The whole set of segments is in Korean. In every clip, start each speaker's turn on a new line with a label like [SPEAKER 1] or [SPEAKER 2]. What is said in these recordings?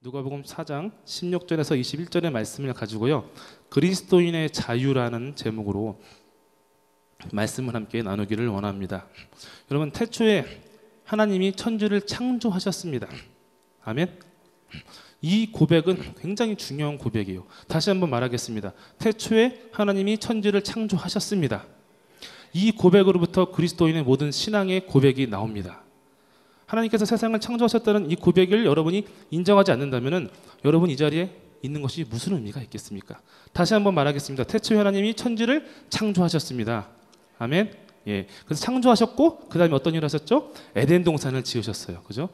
[SPEAKER 1] 누가복음 4장 16절에서 21절의 말씀을 가지고요, 그리스도인의 자유라는 제목으로 말씀을 함께 나누기를 원합니다. 여러분, 태초에 하나님이 천지를 창조하셨습니다. 아멘. 이 고백은 굉장히 중요한 고백이에요. 다시 한번 말하겠습니다. 태초에 하나님이 천지를 창조하셨습니다. 이 고백으로부터 그리스도인의 모든 신앙의 고백이 나옵니다. 하나님께서 세상을 창조하셨다는 이 고백을 여러분이 인정하지 않는다면 여러분 이 자리에 있는 것이 무슨 의미가 있겠습니까? 다시 한번 말하겠습니다. 태초에 하나님이 천지를 창조하셨습니다. 아멘. 예. 그래서 창조하셨고 그 다음에 어떤 일을 하셨죠? 에덴 동산을 지으셨어요. 그죠?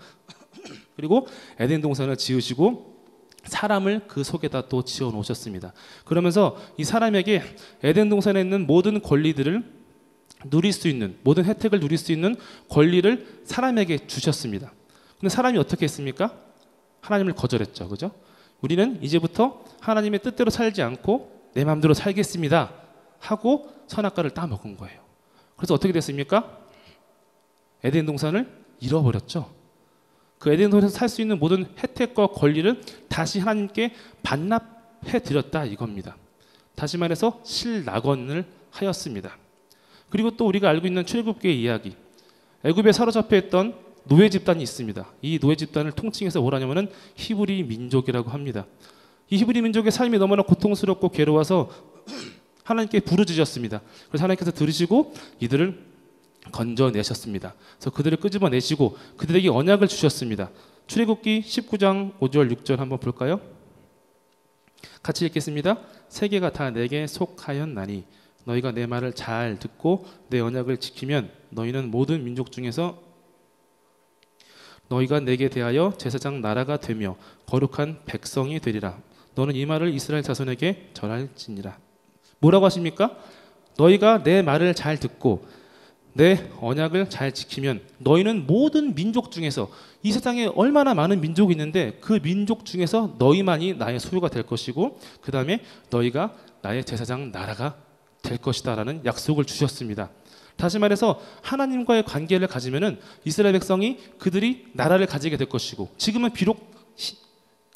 [SPEAKER 1] 그리고 에덴 동산을 지으시고 사람을 그 속에다 또 지어 놓으셨습니다. 그러면서 이 사람에게 에덴 동산에 있는 모든 권리들을 누릴 수 있는, 모든 혜택을 누릴 수 있는 권리를 사람에게 주셨습니다. 근데 사람이 어떻게 했습니까? 하나님을 거절했죠. 그죠? 우리는 이제부터 하나님의 뜻대로 살지 않고 내 마음대로 살겠습니다 하고 선악과를 따먹은 거예요. 그래서 어떻게 됐습니까? 에덴 동산을 잃어버렸죠. 그 에덴 동산에서 살 수 있는 모든 혜택과 권리를 다시 하나님께 반납해 드렸다 이겁니다. 다시 말해서 실낙원을 하였습니다. 그리고 또 우리가 알고 있는 출애굽기의 이야기, 애굽에 사로잡혀 있던 노예 집단이 있습니다. 이 노예 집단을 통칭해서 뭐라냐면은 히브리 민족이라고 합니다. 이 히브리 민족의 삶이 너무나 고통스럽고 괴로워서 하나님께 부르짖었습니다. 그래서 하나님께서 들으시고 이들을 건져내셨습니다. 그래서 그들을 끄집어내시고 그들에게 언약을 주셨습니다. 출애굽기 19장 5절 6절 한번 볼까요? 같이 읽겠습니다. 세계가 다 내게 속하였나니 너희가 내 말을 잘 듣고 내 언약을 지키면 너희는 모든 민족 중에서 너희가 내게 대하여 제사장 나라가 되며 거룩한 백성이 되리라. 너는 이 말을 이스라엘 자손에게 전할지니라. 뭐라고 하십니까? 너희가 내 말을 잘 듣고 내 언약을 잘 지키면 너희는 모든 민족 중에서, 이 세상에 얼마나 많은 민족이 있는데 그 민족 중에서 너희만이 나의 소유가 될 것이고 그 다음에 너희가 나의 제사장 나라가 될 것이다 라는 약속을 주셨습니다. 다시 말해서 하나님과의 관계를 가지면은 이스라엘 백성이 그들이 나라를 가지게 될 것이고, 지금은 비록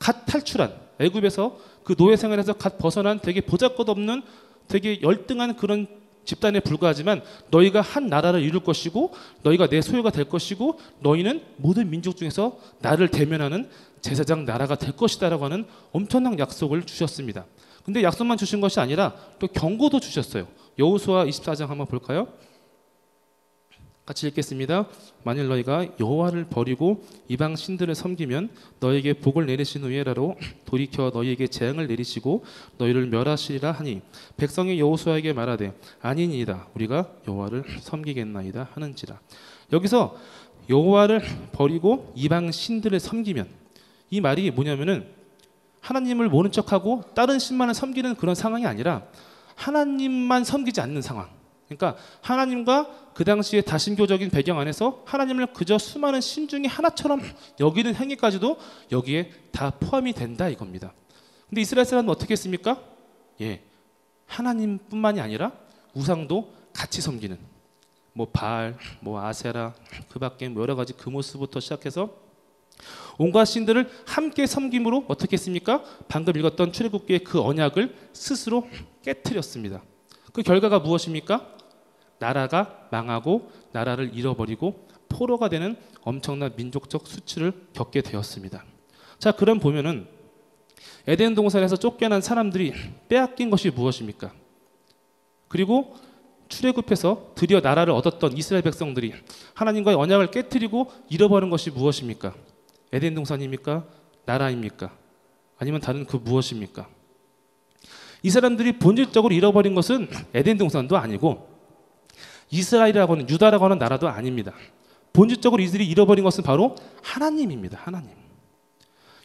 [SPEAKER 1] 갓 탈출한 애굽에서 그 노예 생활에서 갓 벗어난 되게 보잘것없는 되게 열등한 그런 집단에 불과하지만 너희가 한 나라를 이룰 것이고 너희가 내 소유가 될 것이고 너희는 모든 민족 중에서 나를 대면하는 제사장 나라가 될 것이다 라고 하는 엄청난 약속을 주셨습니다. 근데 약속만 주신 것이 아니라 또 경고도 주셨어요. 여호수아 24장 한번 볼까요? 같이 읽겠습니다. 만일 너희가 여호와를 버리고 이방 신들을 섬기면 너희에게 복을 내리신 후에라로 돌이켜 너희에게 재앙을 내리시고 너희를 멸하시리라 하니 백성이 여호수아에게 말하되 아니니이다 우리가 여호와를 섬기겠나이다 하는지라. 여기서 여호와를 버리고 이방 신들을 섬기면, 이 말이 뭐냐면은 하나님을 모른 척하고 다른 신만을 섬기는 그런 상황이 아니라 하나님만 섬기지 않는 상황. 그러니까 하나님과 그 당시의 다신교적인 배경 안에서 하나님을 그저 수많은 신 중에 하나처럼 여기는 행위까지도 여기에 다 포함이 된다 이겁니다. 근데 이스라엘 사람은 어떻게 했습니까? 예, 하나님뿐만이 아니라 우상도 같이 섬기는, 뭐 바알, 뭐 아세라, 그 밖에 뭐 여러 가지 그모스부터 시작해서 온갖 신들을 함께 섬김으로 어떻게 했습니까? 방금 읽었던 출애굽기의 그 언약을 스스로 깨트렸습니다. 그 결과가 무엇입니까? 나라가 망하고 나라를 잃어버리고 포로가 되는 엄청난 민족적 수치를 겪게 되었습니다. 자, 그럼 보면은 에덴 동산에서 쫓겨난 사람들이 빼앗긴 것이 무엇입니까? 그리고 출애굽해서 드디어 나라를 얻었던 이스라엘 백성들이 하나님과의 언약을 깨트리고 잃어버린 것이 무엇입니까? 에덴 동산입니까? 나라입니까? 아니면 다른 그 무엇입니까? 이 사람들이 본질적으로 잃어버린 것은 에덴 동산도 아니고 이스라엘이라고 하는, 유다라고 하는 나라도 아닙니다. 본질적으로 이들이 잃어버린 것은 바로 하나님입니다. 하나님.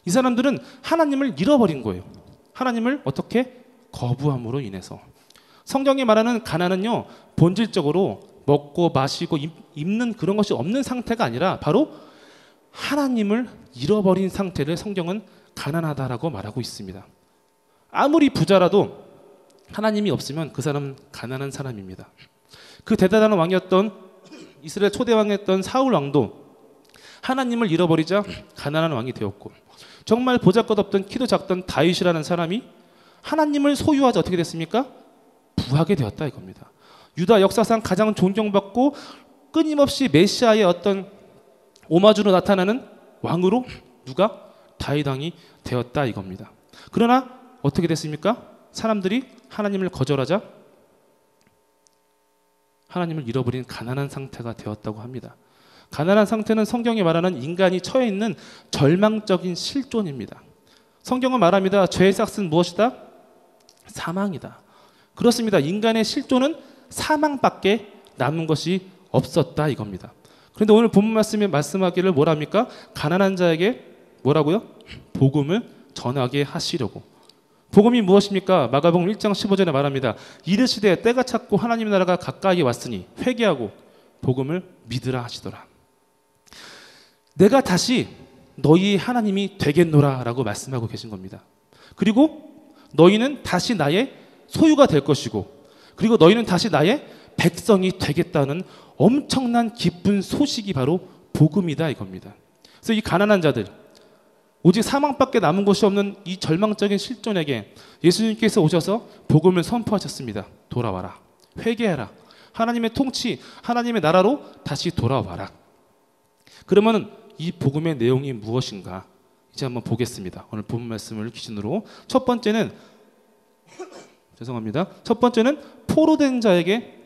[SPEAKER 1] 이 사람들은 하나님을 잃어버린 거예요. 하나님을 어떻게? 거부함으로 인해서. 성경이 말하는 가난은요, 본질적으로 먹고 마시고 입는 그런 것이 없는 상태가 아니라 바로 하나님을 잃어버린 상태를 성경은 가난하다라고 말하고 있습니다. 아무리 부자라도 하나님이 없으면 그 사람은 가난한 사람입니다. 그 대단한 왕이었던 이스라엘 초대 왕이었던 사울 왕도 하나님을 잃어버리자 가난한 왕이 되었고, 정말 보잘것없던 키도 작던 다윗이라는 사람이 하나님을 소유하자 어떻게 됐습니까? 부하게 되었다 이겁니다. 유다 역사상 가장 존경받고 끊임없이 메시아의 어떤 오마주로 나타나는 왕으로 누가? 다윗 왕이 되었다 이겁니다. 그러나 어떻게 됐습니까? 사람들이 하나님을 거절하자 하나님을 잃어버린 가난한 상태가 되었다고 합니다. 가난한 상태는 성경이 말하는 인간이 처해 있는 절망적인 실존입니다. 성경은 말합니다. 죄의 삭은 무엇이다? 사망이다. 그렇습니다. 인간의 실존은 사망밖에 남은 것이 없었다 이겁니다. 그런데 오늘 본문 말씀에 말씀하기를 뭐랍니까? 가난한 자에게 뭐라고요? 복음을 전하게 하시려고. 복음이 무엇입니까? 마가복음 1장 15절에 말합니다. 이르시되 때가 찼고 하나님의 나라가 가까이 왔으니 회개하고 복음을 믿으라 하시더라. 내가 다시 너희 하나님이 되겠노라 라고 말씀하고 계신 겁니다. 그리고 너희는 다시 나의 소유가 될 것이고 그리고 너희는 다시 나의 백성이 되겠다는 엄청난 기쁜 소식이 바로 복음이다 이겁니다. 그래서 이 가난한 자들 오직 사망밖에 남은 곳이 없는 이 절망적인 실존에게 예수님께서 오셔서 복음을 선포하셨습니다. 돌아와라. 회개하라. 하나님의 통치, 하나님의 나라로 다시 돌아와라. 그러면 이 복음의 내용이 무엇인가? 이제 한번 보겠습니다. 오늘 본문 말씀을 기준으로 첫 번째는 첫 번째는 포로된 자에게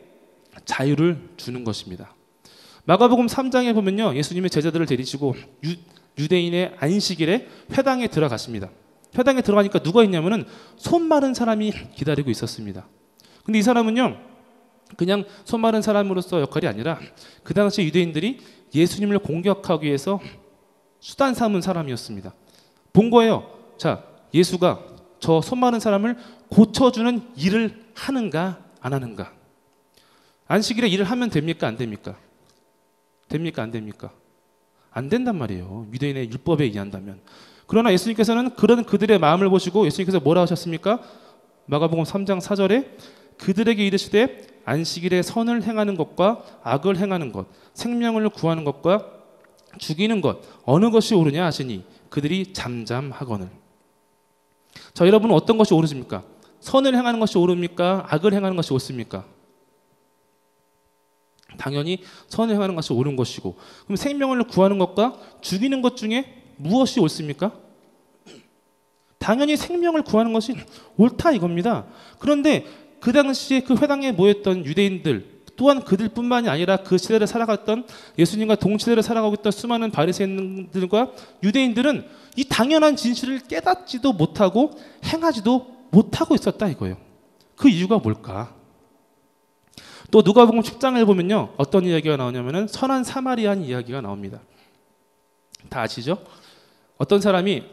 [SPEAKER 1] 자유를 주는 것입니다. 마가복음 3장에 보면요. 예수님의 제자들을 데리시고 유대인의 안식일에 회당에 들어갔습니다. 회당에 들어가니까 누가 있냐면은 손 마른 사람이 기다리고 있었습니다. 근데 이 사람은요. 그냥 손 마른 사람으로서 역할이 아니라 그 당시 유대인들이 예수님을 공격하기 위해서 수단 삼은 사람이었습니다. 본 거예요. 자, 예수가 저 손 마른 사람을 고쳐주는 일을 하는가 안 하는가. 안식일에 일을 하면 됩니까 안 됩니까? 됩니까 안 됩니까? 안 된단 말이에요. 유대인의 율법에 의한다면. 그러나 예수님께서는 그런 그들의 마음을 보시고 예수님께서 뭐라 하셨습니까? 마가복음 3장 4절에 그들에게 이르시되 안식일에 선을 행하는 것과 악을 행하는 것, 생명을 구하는 것과 죽이는 것 어느 것이 옳으냐 하시니 그들이 잠잠하거늘. 자, 여러분은 어떤 것이 옳으십니까? 선을 행하는 것이 옳습니까? 악을 행하는 것이 옳습니까? 당연히 선을 행하는 것이 옳은 것이고, 그럼 생명을 구하는 것과 죽이는 것 중에 무엇이 옳습니까? 당연히 생명을 구하는 것이 옳다 이겁니다. 그런데 그 당시에 그 회당에 모였던 유대인들 또한 그들뿐만이 아니라 그 시대를 살아갔던 예수님과 동시대를 살아가고 있던 수많은 바리새인들과 유대인들은 이 당연한 진실을 깨닫지도 못하고 행하지도 못하고 있었다 이거예요. 그 이유가 뭘까? 또 누가복음 10장을 보면요. 어떤 이야기가 나오냐면은 선한 사마리아인 이야기가 나옵니다. 다 아시죠? 어떤 사람이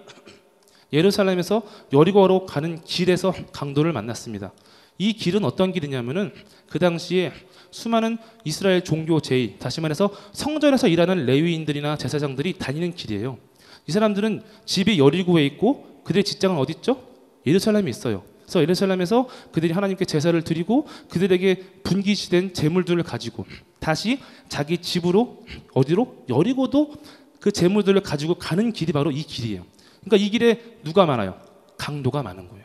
[SPEAKER 1] 예루살렘에서 여리고로 가는 길에서 강도를 만났습니다. 이 길은 어떤 길이냐면은 그 당시에 수많은 이스라엘 종교 제의, 다시 말해서 성전에서 일하는 레위인들이나 제사장들이 다니는 길이에요. 이 사람들은 집이 여리고에 있고 그들의 직장은 어디 있죠? 예루살렘에 있어요. 그래서 예루살렘에서 그들이 하나님께 제사를 드리고 그들에게 분기시된 제물들을 가지고 다시 자기 집으로 어디로? 여리고도 그 제물들을 가지고 가는 길이 바로 이 길이에요. 그러니까 이 길에 누가 많아요? 강도가 많은 거예요.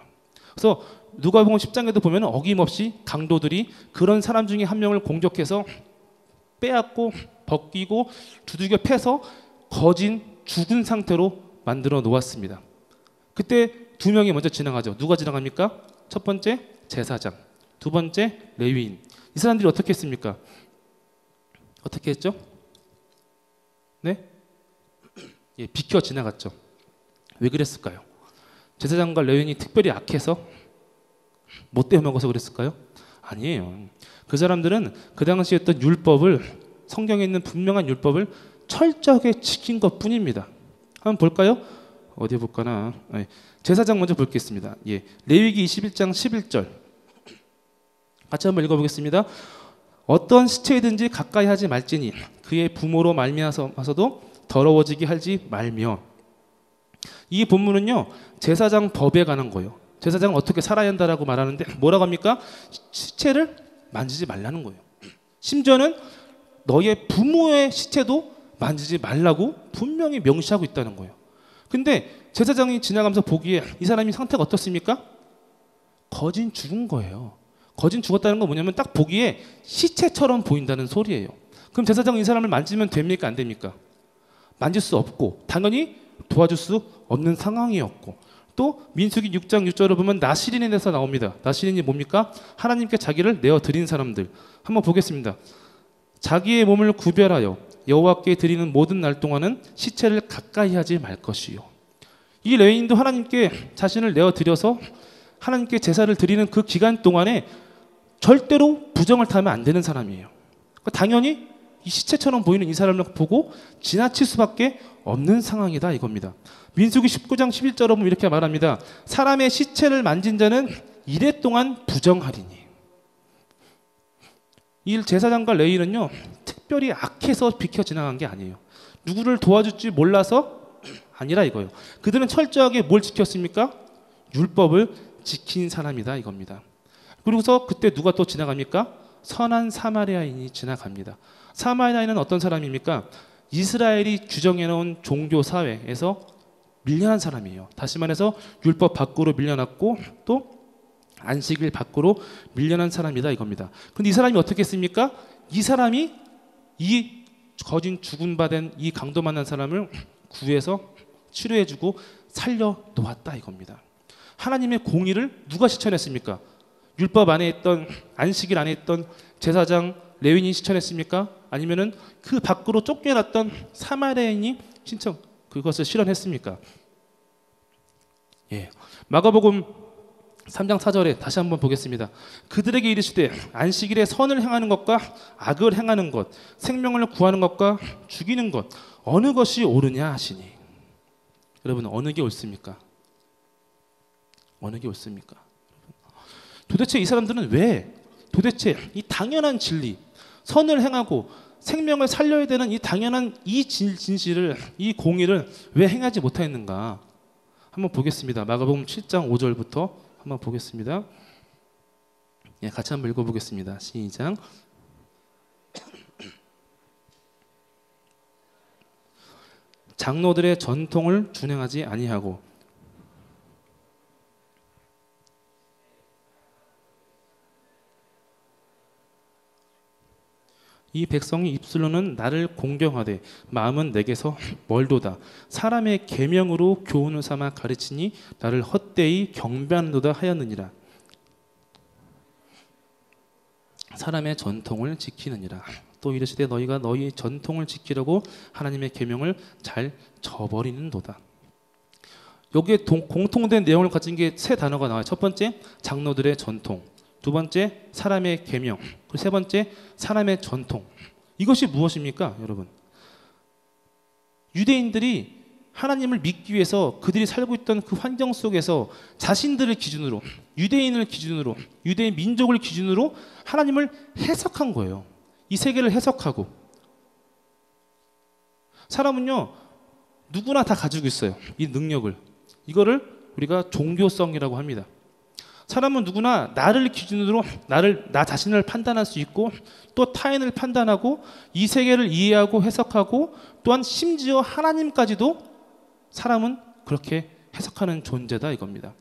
[SPEAKER 1] 그래서 누가복음 10장에도 보면 어김없이 강도들이 그런 사람 중에 한 명을 공격해서 빼앗고 벗기고 두들겨 패서 거진 죽은 상태로 만들어 놓았습니다. 그때 두 명이 먼저 지나가죠. 누가 지나갑니까? 첫 번째 제사장, 두 번째 레위인. 이 사람들이 어떻게 했습니까? 어떻게 했죠? 네? 예, 비켜 지나갔죠. 왜 그랬을까요? 제사장과 레위인이 특별히 악해서 못 떼어먹어서 그랬을까요? 아니에요. 그 사람들은 그 당시에 했던 율법을, 성경에 있는 분명한 율법을 철저하게 지킨 것뿐입니다. 한번 볼까요? 어디 볼까나. 제사장 먼저 보겠습니다. 예, 레위기 21장 11절 같이 한번 읽어보겠습니다. 어떤 시체이든지 가까이 하지 말지니 그의 부모로 말미암아서도 더러워지게 하지 말며. 이 본문은요 제사장 법에 관한 거예요. 제사장은 어떻게 살아야 한다라고 말하는데 뭐라고 합니까? 시체를 만지지 말라는 거예요. 심지어는 너의 부모의 시체도 만지지 말라고 분명히 명시하고 있다는 거예요. 근데 제사장이 지나가면서 보기에 이 사람이 상태가 어떻습니까? 거진 죽은 거예요. 거진 죽었다는 건 뭐냐면 딱 보기에 시체처럼 보인다는 소리예요. 그럼 제사장은 이 사람을 만지면 됩니까? 안 됩니까? 만질 수 없고 당연히 도와줄 수 없는 상황이었고, 또 민수기 6장 6절을 보면 나시린에 대해서 나옵니다. 나시린이 뭡니까? 하나님께 자기를 내어드린 사람들. 한번 보겠습니다. 자기의 몸을 구별하여 여호와께 드리는 모든 날 동안은 시체를 가까이 하지 말 것이요. 이 레위인도 하나님께 자신을 내어드려서 하나님께 제사를 드리는 그 기간 동안에 절대로 부정을 타면 안 되는 사람이에요. 그러니까 당연히 이 시체처럼 보이는 이 사람을 보고 지나칠 수밖에 없는 상황이다 이겁니다. 민수기 19장 11절에 보면 이렇게 말합니다. 사람의 시체를 만진 자는 이래 동안 부정하리니. 이 제사장과 레위인은요, 특별히 악해서 비켜 지나간 게 아니에요. 누구를 도와줄지 몰라서 아니라 이거예요. 그들은 철저하게 뭘 지켰습니까? 율법을 지킨 사람이다 이겁니다. 그리고서 그때 누가 또 지나갑니까? 선한 사마리아인이 지나갑니다. 사마리아인은 어떤 사람입니까? 이스라엘이 규정해놓은 종교 사회에서 밀려난 사람이에요. 다시 말해서 율법 밖으로 밀려났고 또 안식일 밖으로 밀려난 사람이다 이겁니다. 그런데 이 사람이 어떻게 했습니까? 이 사람이 이 거진 죽은 바 된 이 강도 만난 사람을 구해서 치료해주고 살려놓았다 이겁니다. 하나님의 공의를 누가 실천했습니까? 율법 안에 있던, 안식일 안에 있던 제사장 레위인이 실천했습니까? 아니면은 그 밖으로 쫓겨났던 사마리아인이 그것을 실현했습니까? 예. 마가복음 3장 4절에 다시 한번 보겠습니다. 그들에게 이르시되 안식일에 선을 행하는 것과 악을 행하는 것, 생명을 구하는 것과 죽이는 것, 어느 것이 옳으냐 하시니. 여러분, 어느 게 옳습니까? 어느 게 옳습니까? 도대체 이 사람들은 왜 도대체 이 당연한 진리, 선을 행하고 생명을 살려야 되는 이 당연한 이 진실을, 이 공의를 왜 행하지 못했는가? 한번 보겠습니다. 마가복음 7장 5절부터 한번 보겠습니다. 예, 같이 한번 읽어보겠습니다. 시작. 장로들의 전통을 준행하지 아니하고 이 백성이 입술로는 나를 공경하되 마음은 내게서 멀도다. 사람의 계명으로 교훈을 삼아 가르치니 나를 헛되이 경배하는도다 하였느니라. 사람의 전통을 지키느니라. 또 이르시되 너희가 너희 전통을 지키려고 하나님의 계명을 잘 저버리는도다. 여기에 공통된 내용을 가진 게 세 단어가 나와요. 첫 번째, 장로들의 전통. 두 번째, 사람의 계명. 그리고 세 번째, 사람의 전통. 이것이 무엇입니까, 여러분? 유대인들이 하나님을 믿기 위해서 그들이 살고 있던 그 환경 속에서 자신들을 기준으로, 유대인을 기준으로, 유대인 민족을 기준으로 하나님을 해석한 거예요. 이 세계를 해석하고. 사람은요, 누구나 다 가지고 있어요. 이 능력을. 이거를 우리가 종교성이라고 합니다. 사람은 누구나 나를 기준으로 나 자신을 판단할 수 있고 또 타인을 판단하고 이 세계를 이해하고 해석하고 또한 심지어 하나님까지도 사람은 그렇게 해석하는 존재다 이겁니다.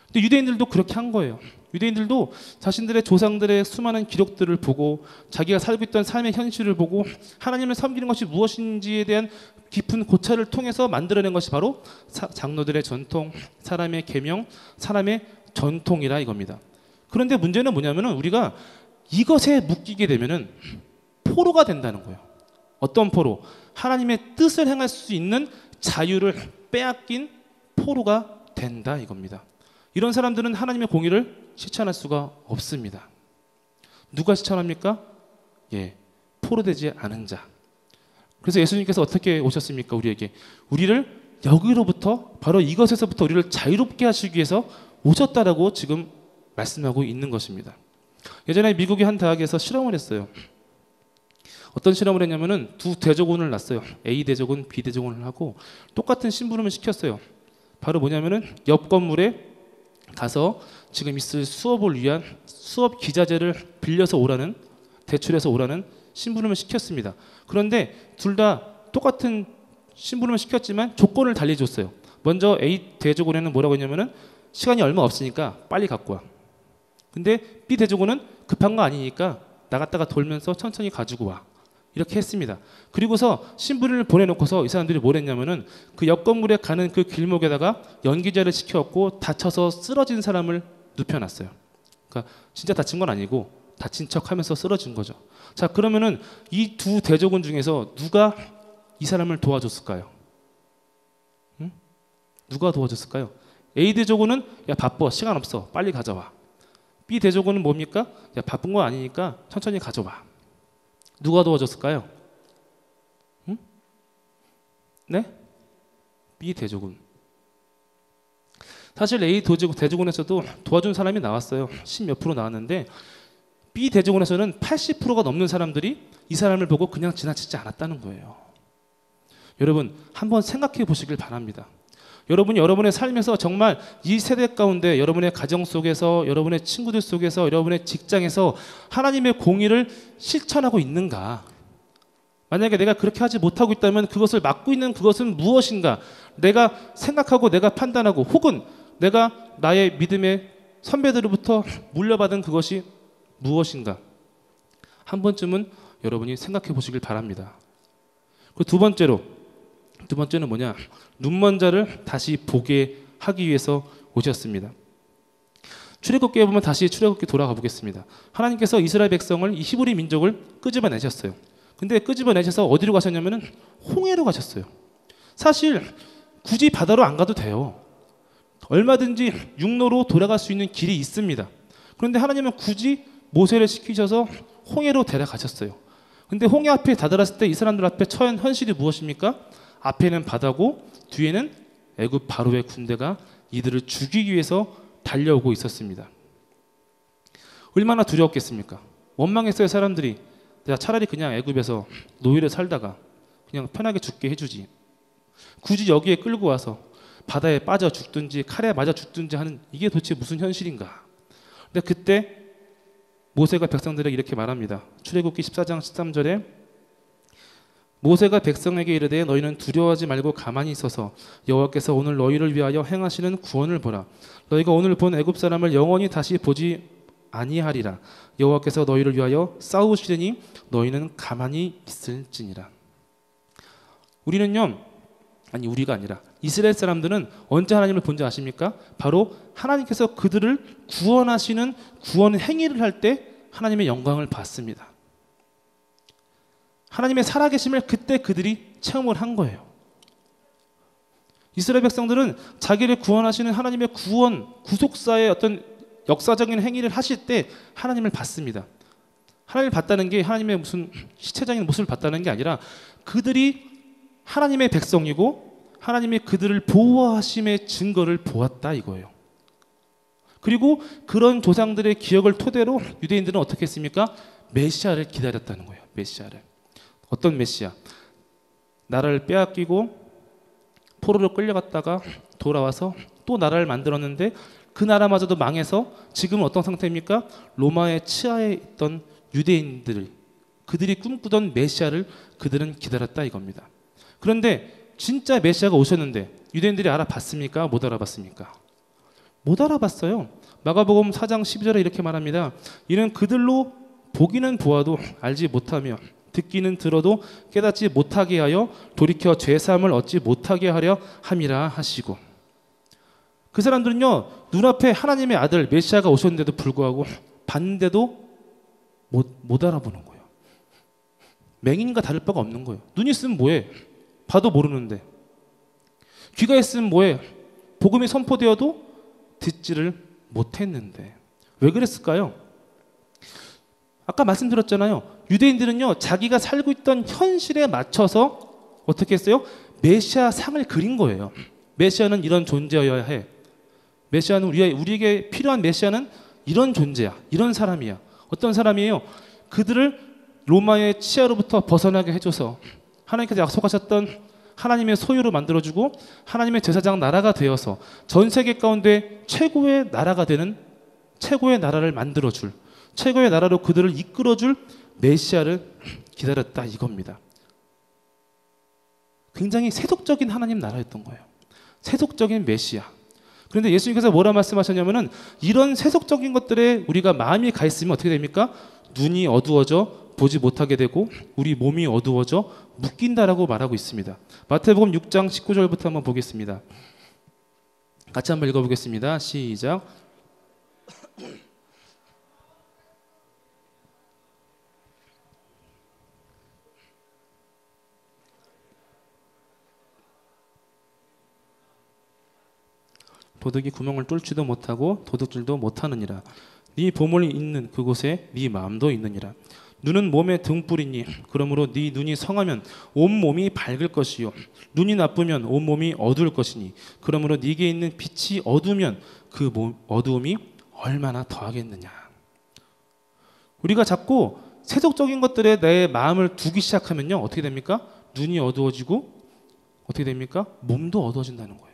[SPEAKER 1] 근데 유대인들도 그렇게 한 거예요. 유대인들도 자신들의 조상들의 수많은 기록들을 보고 자기가 살고 있던 삶의 현실을 보고 하나님을 섬기는 것이 무엇인지에 대한 깊은 고찰을 통해서 만들어낸 것이 바로 장로들의 전통, 사람의 계명, 사람의 전통이라 이겁니다. 그런데 문제는 뭐냐면은 우리가 이것에 묶이게 되면은 포로가 된다는 거예요. 어떤 포로? 하나님의 뜻을 행할 수 있는 자유를 빼앗긴 포로가 된다 이겁니다. 이런 사람들은 하나님의 공의를 실천할 수가 없습니다. 누가 실천합니까? 예, 포로되지 않은 자. 그래서 예수님께서 어떻게 오셨습니까? 우리에게 우리를 여기로부터 바로 이것에서부터 우리를 자유롭게 하시기 위해서 오셨다라고 지금 말씀하고 있는 것입니다. 예전에 미국의 한 대학에서 실험을 했어요. 어떤 실험을 했냐면은 두 대조군을 놨어요. A 대조군, B 대조군을 하고 똑같은 심부름을 시켰어요. 바로 뭐냐면은 옆 건물에 가서 지금 있을 수업을 위한 수업 기자재를 빌려서 오라는, 대출해서 오라는 심부름을 시켰습니다. 그런데 둘 다 똑같은 심부름을 시켰지만 조건을 달리 줬어요. 먼저 A 대조군에는 뭐라고 했냐면은 시간이 얼마 없으니까 빨리 갖고 와. 근데 B 대조군은 급한 거 아니니까 나갔다가 돌면서 천천히 가지고 와. 이렇게 했습니다. 그리고서 신부를 보내놓고서 이 사람들이 뭘 했냐면은 그 옆 건물에 가는 그 길목에다가 연기자를 시켜갖고 다쳐서 쓰러진 사람을 눕혀놨어요. 그러니까 진짜 다친 건 아니고 다친 척하면서 쓰러진 거죠. 자, 그러면은 이 두 대조군 중에서 누가 이 사람을 도와줬을까요? 응? 누가 도와줬을까요? A 대조군은 야 바빠 시간 없어 빨리 가져와. B 대조군은 뭡니까? 야 바쁜 거 아니니까 천천히 가져와. 누가 도와줬을까요? 응? 네? B 대조군. 사실 A 대조군에서도 도와준 사람이 나왔어요. 10몇 프로 나왔는데 B 대조군에서는 80%가 넘는 사람들이 이 사람을 보고 그냥 지나치지 않았다는 거예요. 여러분 한번 생각해 보시길 바랍니다. 여러분이 여러분의 삶에서 정말 이 세대 가운데 여러분의 가정 속에서 여러분의 친구들 속에서 여러분의 직장에서 하나님의 공의를 실천하고 있는가? 만약에 내가 그렇게 하지 못하고 있다면 그것을 막고 있는 그것은 무엇인가? 내가 생각하고 내가 판단하고 혹은 내가 나의 믿음의 선배들로부터 물려받은 그것이 무엇인가? 한 번쯤은 여러분이 생각해 보시길 바랍니다. 그리고 두 번째는 뭐냐? 눈먼 자를 다시 보게 하기 위해서 오셨습니다. 출애굽기에 보면 다시 출애굽기 돌아가 보겠습니다. 하나님께서 이스라엘 백성을 이 히브리 민족을 끄집어내셨어요. 근데 끄집어내셔서 어디로 가셨냐면은 홍해로 가셨어요. 사실 굳이 바다로 안 가도 돼요. 얼마든지 육로로 돌아갈 수 있는 길이 있습니다. 그런데 하나님은 굳이 모세를 시키셔서 홍해로 데려가셨어요. 근데 홍해 앞에 다다랐을 때 이 사람들 앞에 처한 현실이 무엇입니까? 앞에는 바다고 뒤에는 애굽 바로의 군대가 이들을 죽이기 위해서 달려오고 있었습니다. 얼마나 두려웠겠습니까? 원망했어요. 사람들이. 야, 차라리 그냥 애굽에서 노예를 살다가 그냥 편하게 죽게 해주지. 굳이 여기에 끌고 와서 바다에 빠져 죽든지 칼에 맞아 죽든지 하는 이게 도대체 무슨 현실인가? 근데 그때 모세가 백성들에게 이렇게 말합니다. 출애굽기 14장 13절에 모세가 백성에게 이르되 너희는 두려워하지 말고 가만히 있어서 여호와께서 오늘 너희를 위하여 행하시는 구원을 보라. 너희가 오늘 본 애굽 사람을 영원히 다시 보지 아니하리라. 여호와께서 너희를 위하여 싸우시려니 너희는 가만히 있을지니라. 우리가 아니라 이스라엘 사람들은 언제 하나님을 본지 아십니까? 바로 하나님께서 그들을 구원하시는 구원 행위를 할 때 하나님의 영광을 받습니다. 하나님의 살아계심을 그때 그들이 체험을 한 거예요. 이스라엘 백성들은 자기를 구원하시는 하나님의 구속사의 어떤 역사적인 행위를 하실 때 하나님을 봤습니다. 하나님을 봤다는 게 하나님의 무슨 시체적인 모습을 봤다는 게 아니라 그들이 하나님의 백성이고 하나님이 그들을 보호하심의 증거를 보았다 이거예요. 그리고 그런 조상들의 기억을 토대로 유대인들은 어떻게 했습니까? 메시아를 기다렸다는 거예요. 메시아를. 어떤 메시아? 나라를 빼앗기고 포로로 끌려갔다가 돌아와서 또 나라를 만들었는데 그 나라마저도 망해서 지금은 어떤 상태입니까? 로마의 치하에 있던 유대인들, 그들이 꿈꾸던 메시아를 그들은 기다렸다 이겁니다. 그런데 진짜 메시아가 오셨는데 유대인들이 알아봤습니까? 못 알아봤습니까? 못 알아봤어요. 마가복음 4장 12절에 이렇게 말합니다. 이는 그들로 보기는 보아도 알지 못하며 듣기는 들어도 깨닫지 못하게 하여 돌이켜 죄사함을 얻지 못하게 하려 함이라 하시고. 그 사람들은요 눈앞에 하나님의 아들 메시아가 오셨는데도 불구하고 봤는데도 못 알아보는 거예요. 맹인과 다를 바가 없는 거예요. 눈이 있으면 뭐해? 봐도 모르는데. 귀가 있으면 뭐해? 복음이 선포되어도 듣지를 못했는데. 왜 그랬을까요? 아까 말씀드렸잖아요. 유대인들은요 자기가 살고 있던 현실에 맞춰서 어떻게 했어요? 메시아 상을 그린 거예요. 메시아는 이런 존재여야 해. 메시아는 우리에게 필요한 메시아는 이런 존재야. 이런 사람이야. 어떤 사람이에요? 그들을 로마의 치하로부터 벗어나게 해줘서 하나님께서 약속하셨던 하나님의 소유로 만들어주고 하나님의 제사장 나라가 되어서 전 세계 가운데 최고의 나라가 되는 최고의 나라를 만들어줄 최고의 나라로 그들을 이끌어줄 메시아를 기다렸다 이겁니다. 굉장히 세속적인 하나님 나라였던 거예요. 세속적인 메시아. 그런데 예수님께서 뭐라 말씀하셨냐면은 이런 세속적인 것들에 우리가 마음이 가 있으면 어떻게 됩니까? 눈이 어두워져 보지 못하게 되고 우리 몸이 어두워져 묶인다라고 말하고 있습니다. 마태복음 6장 19절부터 한번 보겠습니다. 같이 한번 읽어보겠습니다. 시작. 도둑이 구멍을 뚫지도 못하고 도둑질도 못하느니라. 네 보물이 있는 그곳에 네 마음도 있느니라. 눈은 몸의 등불이니 그러므로 네 눈이 성하면 온 몸이 밝을 것이요 눈이 나쁘면 온 몸이 어두울 것이니 그러므로 네게 있는 빛이 어두우면 그 어두움이 얼마나 더하겠느냐. 우리가 자꾸 세속적인 것들에 내 마음을 두기 시작하면요 어떻게 됩니까? 눈이 어두워지고 어떻게 됩니까? 몸도 어두워진다는 거예요.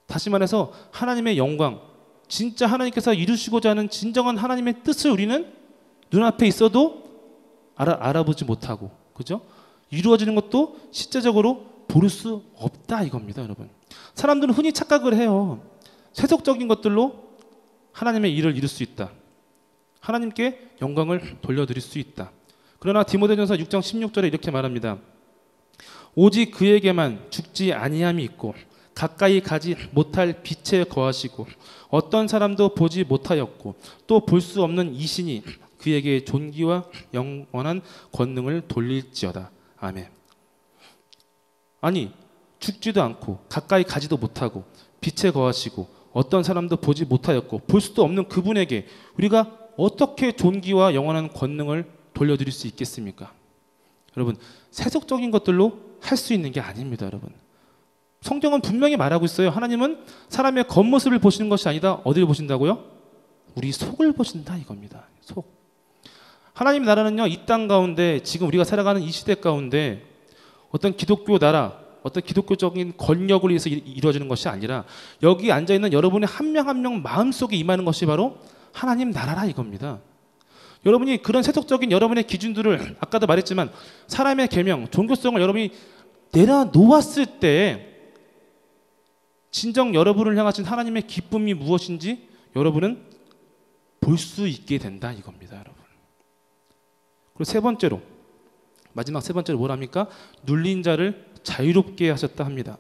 [SPEAKER 1] 다시 말해서 하나님의 영광, 진짜 하나님께서 이루시고자 하는 진정한 하나님의 뜻을 우리는 눈앞에 있어도 알아보지 못하고, 그죠? 이루어지는 것도 실제적으로 볼 수 없다 이겁니다, 여러분. 사람들은 흔히 착각을 해요. 세속적인 것들로 하나님의 일을 이룰 수 있다. 하나님께 영광을 돌려드릴 수 있다. 그러나 디모데전서 6장 16절에 이렇게 말합니다. 오직 그에게만 죽지 아니함이 있고 가까이 가지 못할 빛에 거하시고 어떤 사람도 보지 못하였고 또 볼 수 없는 이신이 그에게 존귀와 영원한 권능을 돌릴지어다. 아멘. 아니 죽지도 않고 가까이 가지도 못하고 빛에 거하시고 어떤 사람도 보지 못하였고 볼 수도 없는 그분에게 우리가 어떻게 존귀와 영원한 권능을 돌려드릴 수 있겠습니까? 여러분 세속적인 것들로 할 수 있는 게 아닙니다. 여러분 성경은 분명히 말하고 있어요. 하나님은 사람의 겉모습을 보시는 것이 아니다. 어디를 보신다고요? 우리 속을 보신다 이겁니다. 속. 하나님 나라는요 이 땅 가운데 지금 우리가 살아가는 이 시대 가운데 어떤 기독교 나라 어떤 기독교적인 권력을 위해서 이루어지는 것이 아니라 여기 앉아있는 여러분의 한 명 한 명 마음속에 임하는 것이 바로 하나님 나라라 이겁니다. 여러분이 그런 세속적인 여러분의 기준들을 아까도 말했지만 사람의 계명, 종교성을 여러분이 내려놓았을 때 진정 여러분을 향하신 하나님의 기쁨이 무엇인지 여러분은 볼 수 있게 된다 이겁니다. 여러분. 그리고 세 번째로 마지막 세 번째로 뭐랍니까? 눌린 자를 자유롭게 하셨다 합니다.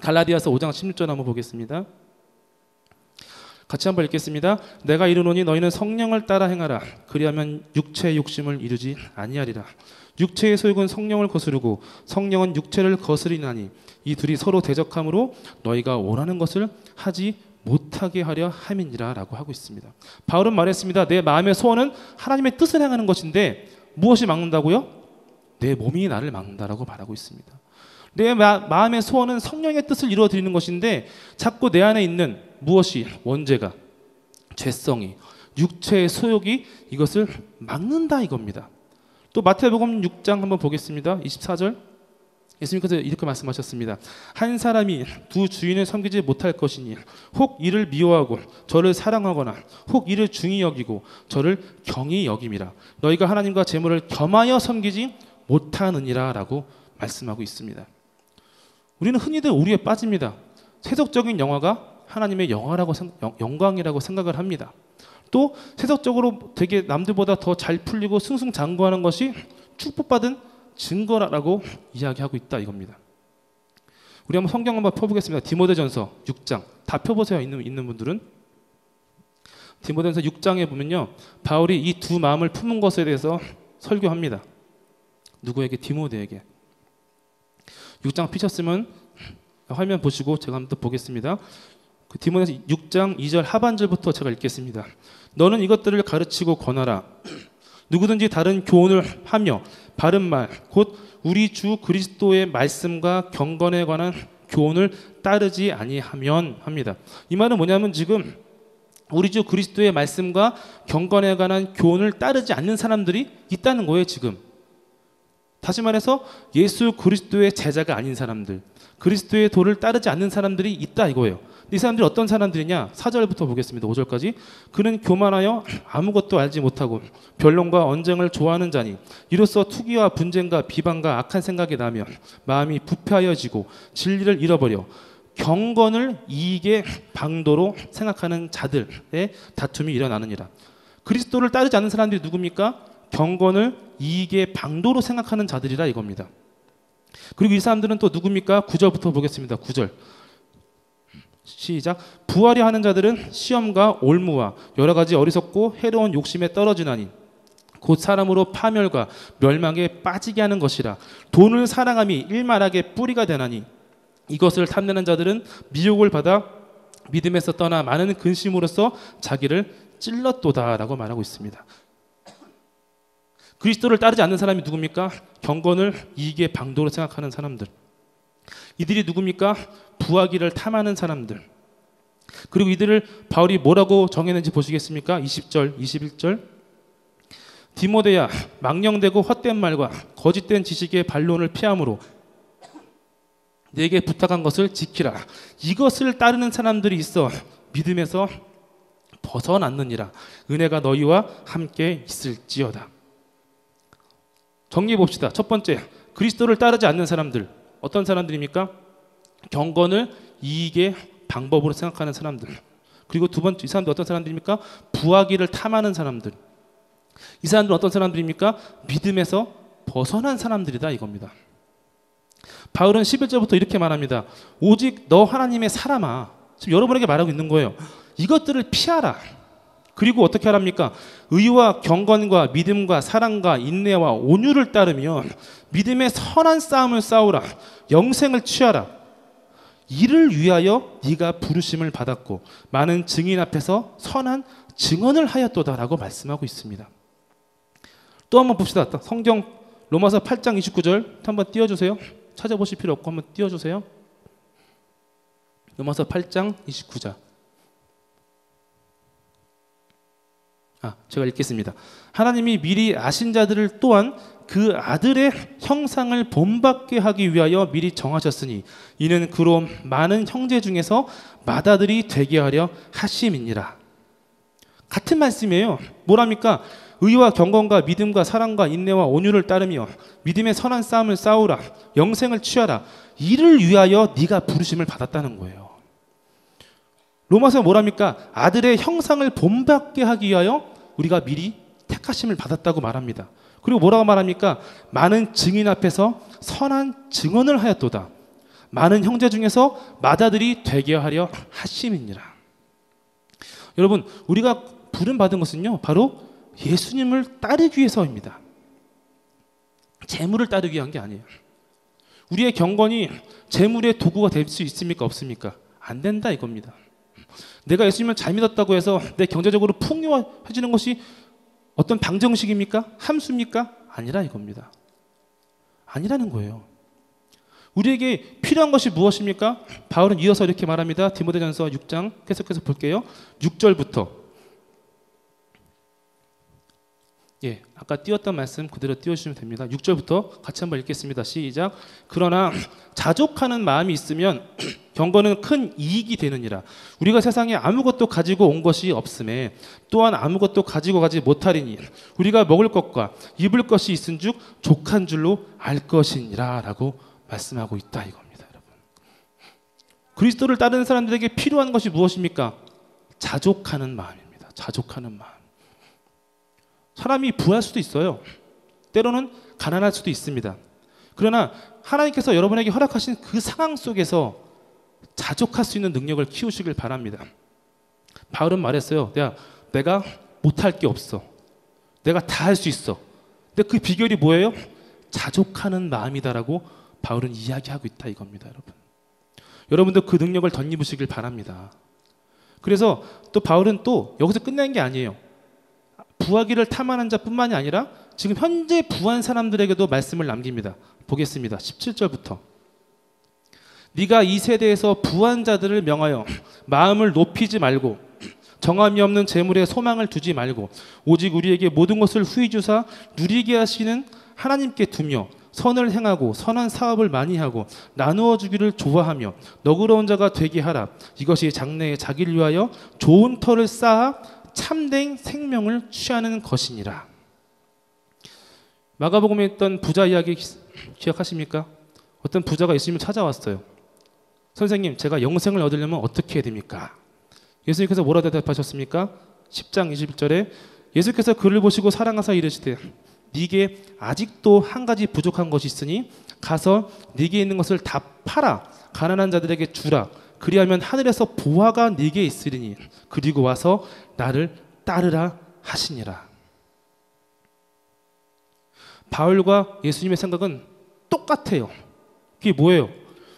[SPEAKER 1] 갈라디아서 5장 16절 한번 보겠습니다. 같이 한번 읽겠습니다. 내가 이르노니 너희는 성령을 따라 행하라. 그리하면 육체의 욕심을 이루지 아니하리라. 육체의 소욕은 성령을 거스르고 성령은 육체를 거스리나니 이 둘이 서로 대적함으로 너희가 원하는 것을 하지 못하게 하려 함이니라 라고 하고 있습니다. 바울은 말했습니다. 내 마음의 소원은 하나님의 뜻을 행하는 것인데 무엇이 막는다고요? 내 몸이 나를 막는다라고 말하고 있습니다. 내 마음의 소원은 성령의 뜻을 이루어드리는 것인데 자꾸 내 안에 있는 무엇이 원죄가 죄성이 육체의 소욕이 이것을 막는다 이겁니다. 또 마태복음 6장 한번 보겠습니다. 24절 예수님께서 이렇게 말씀하셨습니다. 한 사람이 두 주인을 섬기지 못할 것이니 혹 이를 미워하고 저를 사랑하거나 혹 이를 중히 여기고 저를 경히 여김이라. 너희가 하나님과 재물을 겸하여 섬기지 못하느니라 라고 말씀하고 있습니다. 우리는 흔히들 오류에 빠집니다. 세속적인 영화가 하나님의 영광이라고 생각을 합니다. 또 세속적으로 되게 남들보다 더 잘 풀리고 승승장구하는 것이 축복받은 증거라고 이야기하고 있다 이겁니다. 우리 한번 성경 한번 펴보겠습니다. 디모데전서 6장 다 펴보세요. 있는 분들은 디모데전서 6장에 보면요 바울이 이 두 마음을 품은 것에 대해서 설교합니다. 누구에게? 디모데에게. 6장 피셨으면 화면 보시고 제가 한번 또 보겠습니다. 그 디모데전서 6장 2절 하반절부터 제가 읽겠습니다. 너는 이것들을 가르치고 권하라. 누구든지 다른 교훈을 하며 바른 말 곧 우리 주 그리스도의 말씀과 경건에 관한 교훈을 따르지 아니하면 합니다. 이 말은 뭐냐면 지금 우리 주 그리스도의 말씀과 경건에 관한 교훈을 따르지 않는 사람들이 있다는 거예요. 지금 다시 말해서 예수 그리스도의 제자가 아닌 사람들, 그리스도의 도를 따르지 않는 사람들이 있다 이거예요. 이 사람들이 어떤 사람들이냐? 4절부터 보겠습니다. 5절까지. 그는 교만하여 아무것도 알지 못하고 변론과 언쟁을 좋아하는 자니 이로써 투기와 분쟁과 비방과 악한 생각이 나며 마음이 부패하여지고 진리를 잃어버려 경건을 이익의 방도로 생각하는 자들의 다툼이 일어나느니라. 그리스도를 따르지 않는 사람들이 누굽니까? 경건을 이익의 방도로 생각하는 자들이라 이겁니다. 그리고 이 사람들은 또 누굽니까? 9절부터 보겠습니다. 9절 시작. 부하려 하는 자들은 시험과 올무와 여러 가지 어리석고 해로운 욕심에 떨어지나니 곧 사람으로 파멸과 멸망에 빠지게 하는 것이라. 돈을 사랑함이 일만하게 뿌리가 되나니 이것을 탐내는 자들은 미혹을 받아 믿음에서 떠나 많은 근심으로써 자기를 찔렀도다라고 말하고 있습니다. 그리스도를 따르지 않는 사람이 누굽니까? 경건을 이익의 방도로 생각하는 사람들. 이들이 누굽니까? 부하기를 탐하는 사람들. 그리고 이들을 바울이 뭐라고 정했는지 보시겠습니까? 20절, 21절. 디모데야, 망령되고 헛된 말과 거짓된 지식의 반론을 피함으로 내게 부탁한 것을 지키라. 이것을 따르는 사람들이 있어 믿음에서 벗어났느니라. 은혜가 너희와 함께 있을지어다. 정리해 봅시다. 첫 번째, 그리스도를 따르지 않는 사람들. 어떤 사람들입니까? 경건을 이익의 방법으로 생각하는 사람들. 그리고 두 번째, 이 사람들 어떤 사람들입니까? 부하기를 탐하는 사람들. 이 사람들은 어떤 사람들입니까? 믿음에서 벗어난 사람들이다 이겁니다. 바울은 11절부터 이렇게 말합니다. 오직 너 하나님의 사람아. 지금 여러분에게 말하고 있는 거예요. 이것들을 피하라. 그리고 어떻게 하랍니까? 의와 경건과 믿음과 사랑과 인내와 온유를 따르며 믿음의 선한 싸움을 싸우라. 영생을 취하라. 이를 위하여 네가 부르심을 받았고 많은 증인 앞에서 선한 증언을 하였도다라고 말씀하고 있습니다. 또 한번 봅시다. 성경 로마서 8장 29절 한번 띄워주세요. 찾아보실 필요 없고 한번 띄워주세요. 로마서 8장 29절. 제가 읽겠습니다. 하나님이 미리 아신 자들을 또한 그 아들의 형상을 본받게 하기 위하여 미리 정하셨으니 이는 그로 많은 형제 중에서 맏아들이 되게 하려 하심이니라. 같은 말씀이에요. 뭐랍니까? 의와 경건과 믿음과 사랑과 인내와 온유를 따르며 믿음의 선한 싸움을 싸우라. 영생을 취하라. 이를 위하여 네가 부르심을 받았다는 거예요. 로마서 뭐랍니까? 아들의 형상을 본받게 하기 위하여 우리가 미리 택하심을 받았다고 말합니다. 그리고 뭐라고 말합니까? 많은 증인 앞에서 선한 증언을 하였도다. 많은 형제 중에서 맏아들이 되게 하려 하심이니라. 여러분, 우리가 부름받은 것은요, 바로 예수님을 따르기 위해서입니다. 재물을 따르기 위한 게 아니에요. 우리의 경건이 재물의 도구가 될 수 있습니까? 없습니까? 안 된다 이겁니다. 내가 예수님을 잘 믿었다고 해서 내 경제적으로 풍요해지는 것이 어떤 방정식입니까? 함수입니까? 아니라 이겁니다. 아니라는 거예요. 우리에게 필요한 것이 무엇입니까? 바울은 이어서 이렇게 말합니다. 디모데전서 6장 계속해서 볼게요. 6절부터. 아까 띄웠던 말씀 그대로 띄워주시면 됩니다. 6절부터 같이 한번 읽겠습니다. 시작. 그러나 자족하는 마음이 있으면 경건은 큰 이익이 되느니라. 우리가 세상에 아무것도 가지고 온 것이 없음에 또한 아무것도 가지고 가지 못하리니 우리가 먹을 것과 입을 것이 있은즉 족한 줄로 알 것이니라 라고 말씀하고 있다 이겁니다. 여러분, 그리스도를 따르는 사람들에게 필요한 것이 무엇입니까? 자족하는 마음입니다. 자족하는 마음. 사람이 부할 수도 있어요. 때로는 가난할 수도 있습니다. 그러나 하나님께서 여러분에게 허락하신 그 상황 속에서 자족할 수 있는 능력을 키우시길 바랍니다. 바울은 말했어요. 내가 못할 게 없어. 내가 다 할 수 있어. 근데 그 비결이 뭐예요? 자족하는 마음이다라고 바울은 이야기하고 있다 이겁니다. 여러분도 그 능력을 덧입으시길 바랍니다. 그래서 또 바울은 또 여기서 끝낸 게 아니에요. 부하기를 탐하는 자뿐만이 아니라 지금 현재 부한 사람들에게도 말씀을 남깁니다. 보겠습니다. 17절부터. 네가 이 세대에서 부한 자들을 명하여 마음을 높이지 말고 정함이 없는 재물에 소망을 두지 말고 오직 우리에게 모든 것을 후히 주사 누리게 하시는 하나님께 두며 선을 행하고 선한 사업을 많이 하고 나누어 주기를 좋아하며 너그러운 자가 되게 하라. 이것이 장래에 자기를 위하여 좋은 터를 쌓아 참된 생명을 취하는 것이니라. 마가복음에 있던 부자 이야기 기억하십니까? 어떤 부자가 예수님을 찾아왔어요. 선생님, 제가 영생을 얻으려면 어떻게 해야 됩니까? 예수님께서 뭐라 대답하셨습니까? 10장 21절에 예수께서 그를 보시고 사랑하사 이르시되 네게 아직도 한 가지 부족한 것이 있으니 가서 네게 있는 것을 다 팔아 가난한 자들에게 주라. 그리하면 하늘에서 보화가 네게 있으리니 그리고 와서 나를 따르라 하시니라. 바울과 예수님의 생각은 똑같아요. 그게 뭐예요?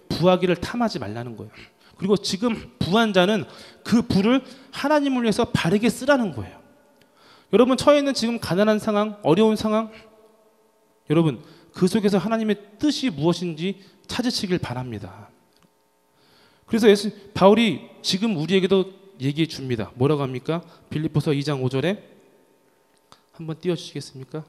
[SPEAKER 1] 부하기를 탐하지 말라는 거예요. 그리고 지금 부한 자는 그 부를 하나님을 위해서 바르게 쓰라는 거예요. 여러분 처해 있는 지금 가난한 상황, 어려운 상황, 여러분 그 속에서 하나님의 뜻이 무엇인지 찾으시길 바랍니다. 그래서 바울이 지금 우리에게도 얘기해 줍니다. 뭐라고 합니까? 빌립보서 2장 5절에 한번 띄워주시겠습니까?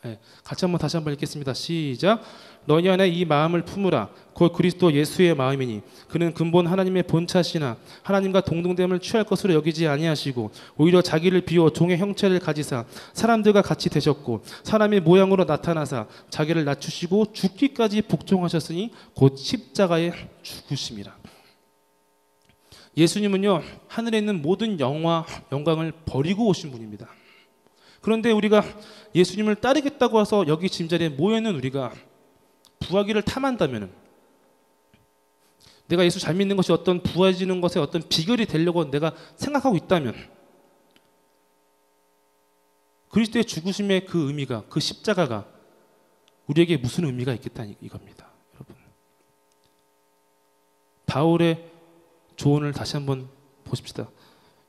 [SPEAKER 1] 네, 같이 다시 한번 읽겠습니다. 시작. 너희 안에 이 마음을 품으라. 곧 그리스도 예수의 마음이니 그는 근본 하나님의 본체시나 하나님과 동등됨을 취할 것으로 여기지 아니하시고 오히려 자기를 비워 종의 형체를 가지사 사람들과 같이 되셨고 사람의 모양으로 나타나사 자기를 낮추시고 죽기까지 복종하셨으니 곧 십자가에 죽으심이라. 예수님은요 하늘에 있는 모든 영광을 버리고 오신 분입니다. 그런데 우리가 예수님을 따르겠다고 해서 여기 짐자리에 모여있는 우리가 부하기를 탐한다면, 내가 예수 잘 믿는 것이 어떤 부해지는 것에 어떤 비결이 되려고 내가 생각하고 있다면, 그리스도의 죽으심의 그 의미가, 그 십자가가 우리에게 무슨 의미가 있겠다 이겁니다. 여러분, 바울의 조언을 다시 한번 보십시다.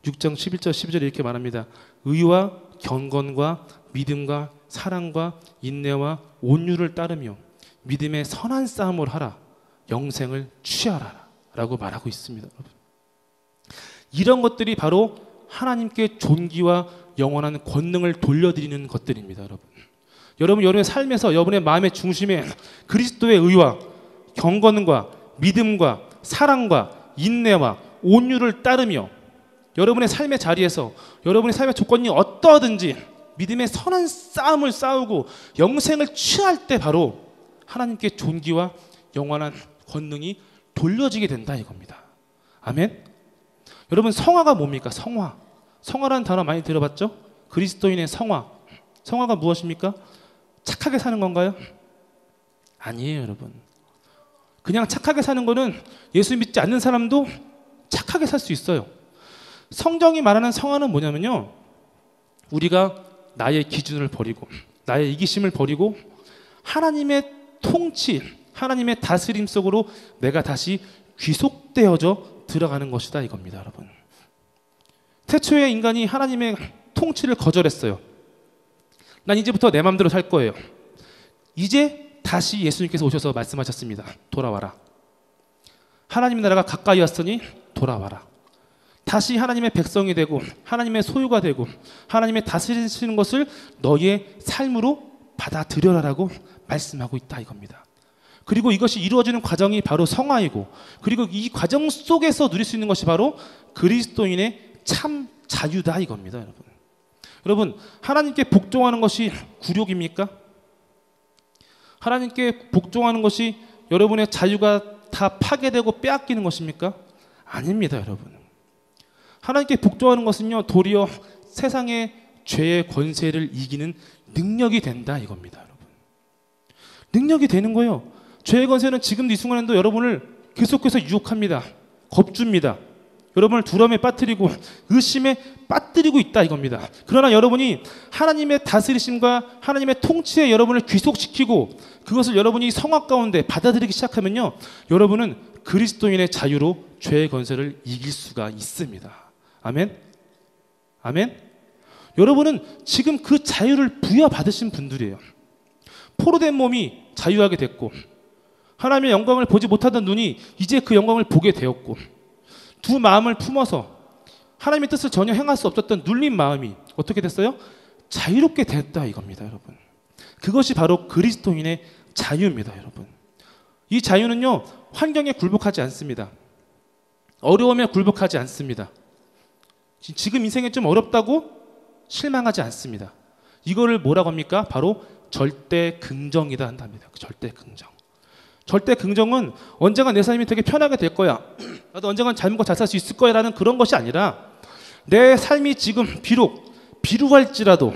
[SPEAKER 1] 6장 11절 12절에 이렇게 말합니다. 의와 경건과 믿음과 사랑과 인내와 온유를 따르며 믿음의 선한 싸움을 하라. 영생을 취하라 라고 말하고 있습니다. 여러분. 이런 것들이 바로 하나님께 존귀와 영원한 권능을 돌려드리는 것들입니다. 여러분, 여러분의 삶에서 여러분의 마음의 중심에 그리스도의 의와 경건과 믿음과 사랑과 인내와 온유를 따르며 여러분의 삶의 자리에서 여러분의 삶의 조건이 어떠하든지 믿음의 선한 싸움을 싸우고 영생을 취할 때 바로 하나님께 존귀와 영원한 권능이 돌려지게 된다 이겁니다. 아멘. 여러분, 성화가 뭡니까? 성화라는 단어 많이 들어봤죠? 그리스도인의 성화가 무엇입니까? 착하게 사는 건가요? 아니에요. 여러분, 그냥 착하게 사는 거는 예수 믿지 않는 사람도 착하게 살 수 있어요. 성경이 말하는 성화는 뭐냐면요, 우리가 나의 기준을 버리고 나의 이기심을 버리고 하나님의 통치, 하나님의 다스림 속으로 내가 다시 귀속되어져 들어가는 것이다 이겁니다. 여러분, 태초에 인간이 하나님의 통치를 거절했어요. 난 이제부터 내 마음대로 살 거예요. 이제 다시 예수님께서 오셔서 말씀하셨습니다. 돌아와라. 하나님의 나라가 가까이 왔으니 돌아와라. 다시 하나님의 백성이 되고 하나님의 소유가 되고 하나님의 다스리시는 것을 너의 삶으로 받아들여라라고 말씀하고 있다 이겁니다. 그리고 이것이 이루어지는 과정이 바로 성화이고, 그리고 이 과정 속에서 누릴 수 있는 것이 바로 그리스도인의 참 자유다 이겁니다. 여러분, 하나님께 복종하는 것이 굴욕입니까? 하나님께 복종하는 것이 여러분의 자유가 다 파괴되고 빼앗기는 것입니까? 아닙니다. 여러분, 하나님께 복종하는 것은요 도리어 세상의 죄의 권세를 이기는 능력이 된다 이겁니다. 여러분, 능력이 되는 거예요. 죄의 권세는 지금도 이 순간에도 여러분을 계속해서 유혹합니다. 겁줍니다. 여러분을 두려움에 빠뜨리고 의심에 빠뜨리고 있다 이겁니다. 그러나 여러분이 하나님의 다스리심과 하나님의 통치에 여러분을 귀속시키고 그것을 여러분이 성화 가운데 받아들이기 시작하면요, 여러분은 그리스도인의 자유로 죄의 권세를 이길 수가 있습니다. 아멘? 아멘? 여러분은 지금 그 자유를 부여받으신 분들이에요. 포로된 몸이 자유하게 됐고, 하나님의 영광을 보지 못하던 눈이 이제 그 영광을 보게 되었고, 두 마음을 품어서 하나님의 뜻을 전혀 행할 수 없었던 눌린 마음이 어떻게 됐어요? 자유롭게 됐다 이겁니다. 여러분, 그것이 바로 그리스도인의 자유입니다, 여러분. 이 자유는요, 환경에 굴복하지 않습니다. 어려움에 굴복하지 않습니다. 지금 인생이 좀 어렵다고 실망하지 않습니다. 이거를 뭐라고 합니까? 바로 절대 긍정이다 한답니다. 절대 긍정. 절대 긍정은 언젠가 내 삶이 되게 편하게 될 거야. 나도 언젠가 잘 먹고 잘 살 수 있을 거야 라는 그런 것이 아니라 내 삶이 지금 비록 비루할지라도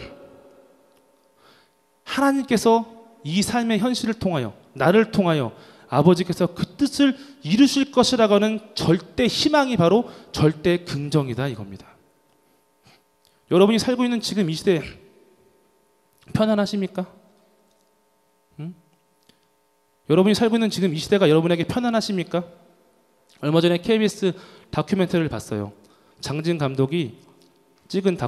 [SPEAKER 1] 하나님께서 이 삶의 현실을 통하여 나를 통하여 아버지께서 그 뜻을 이루실 것이라고 하는 절대 희망이 바로 절대 긍정이다 이겁니다. 여러분이 살고 있는 지금 이 시대에 편안하십니까? 여러분이 살고 있는 지금 이 시대가 여러분에게 편안하십니까? 얼마 전에 KBS 다큐멘터리를 봤어요. 장진 감독이 찍은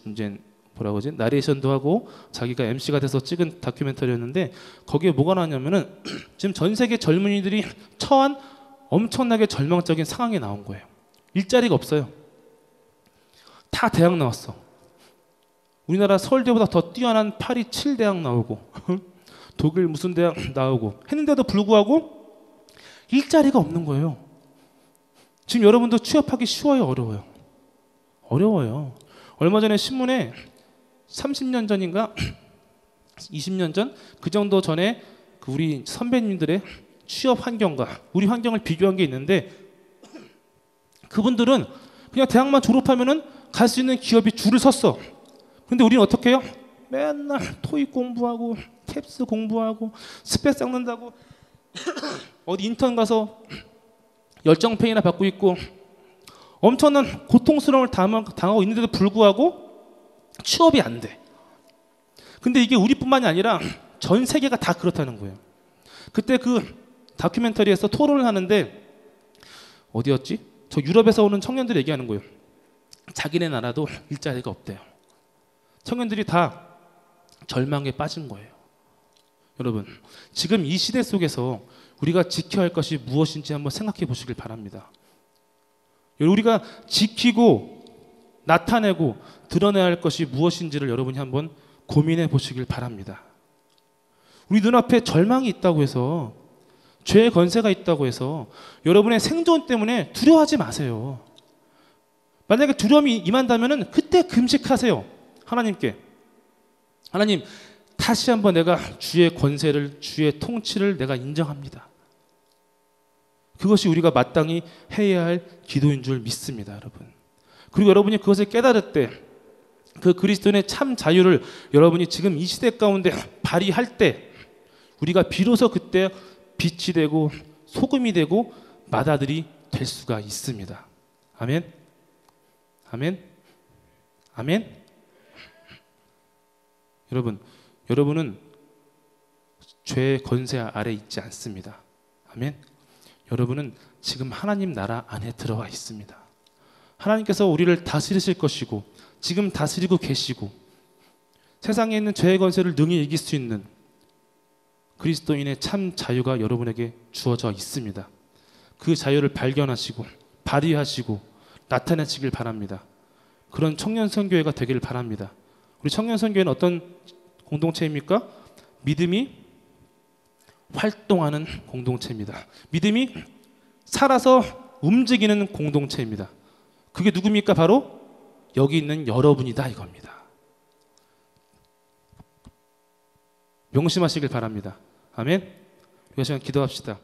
[SPEAKER 1] 이제 뭐라고 하지? 나레이션도 하고 자기가 MC가 돼서 찍은 다큐멘터리였는데 거기에 뭐가 나왔냐면은 지금 전 세계 젊은이들이 처한 엄청나게 절망적인 상황이 나온 거예요. 일자리가 없어요. 다 대학 나왔어. 우리나라 서울대보다 더 뛰어난 파리 7대학 나오고 독일 무슨 대학 나오고 했는데도 불구하고 일자리가 없는 거예요. 지금 여러분도 취업하기 쉬워요, 어려워요? 어려워요. 얼마 전에 신문에 30년 전인가 20년 전 그 정도 전에 우리 선배님들의 취업 환경과 우리 환경을 비교한 게 있는데 그분들은 그냥 대학만 졸업하면은 갈 수 있는 기업이 줄을 섰어. 근데 우리는 어떻게 해요? 맨날 토익 공부하고 캡스 공부하고 스펙 쌓는다고 어디 인턴 가서 열정페이나 받고 있고 엄청난 고통스러움을 당하고 있는데도 불구하고 취업이 안 돼. 근데 이게 우리뿐만이 아니라 전 세계가 다 그렇다는 거예요. 그때 그 다큐멘터리에서 토론을 하는데 어디였지? 저 유럽에서 오는 청년들이 얘기하는 거예요. 자기네 나라도 일자리가 없대요. 청년들이 다 절망에 빠진 거예요. 여러분, 지금 이 시대 속에서 우리가 지켜야 할 것이 무엇인지 한번 생각해 보시길 바랍니다. 우리가 지키고 나타내고 드러내야 할 것이 무엇인지를 여러분이 한번 고민해 보시길 바랍니다. 우리 눈앞에 절망이 있다고 해서 죄의 권세가 있다고 해서 여러분의 생존 때문에 두려워하지 마세요. 만약에 두려움이 임한다면 그때 금식하세요. 하나님께 하나님 다시 한번 내가 주의 권세를 주의 통치를 내가 인정합니다. 그것이 우리가 마땅히 해야 할 기도인 줄 믿습니다, 여러분. 그리고 여러분이 그것을 깨달을 때 그 그리스도인의 참 자유를 여러분이 지금 이 시대 가운데 발휘할 때 우리가 비로소 그때 빛이 되고 소금이 되고 맏아들이 될 수가 있습니다. 아멘. 아멘. 아멘. 여러분은 죄의 권세 아래 있지 않습니다. 아멘. 여러분은 지금 하나님 나라 안에 들어와 있습니다. 하나님께서 우리를 다스리실 것이고 지금 다스리고 계시고 세상에 있는 죄의 권세를 능히 이길 수 있는 그리스도인의 참 자유가 여러분에게 주어져 있습니다. 그 자유를 발견하시고 발휘하시고 나타내시길 바랍니다. 그런 청년선교회가 되기를 바랍니다. 우리 청년선교회는 어떤 공동체입니까? 믿음이 활동하는 공동체입니다. 믿음이 살아서 움직이는 공동체입니다. 그게 누굽니까? 바로 여기 있는 여러분이다 이겁니다. 명심하시길 바랍니다. 아멘. 이 시간 기도합시다.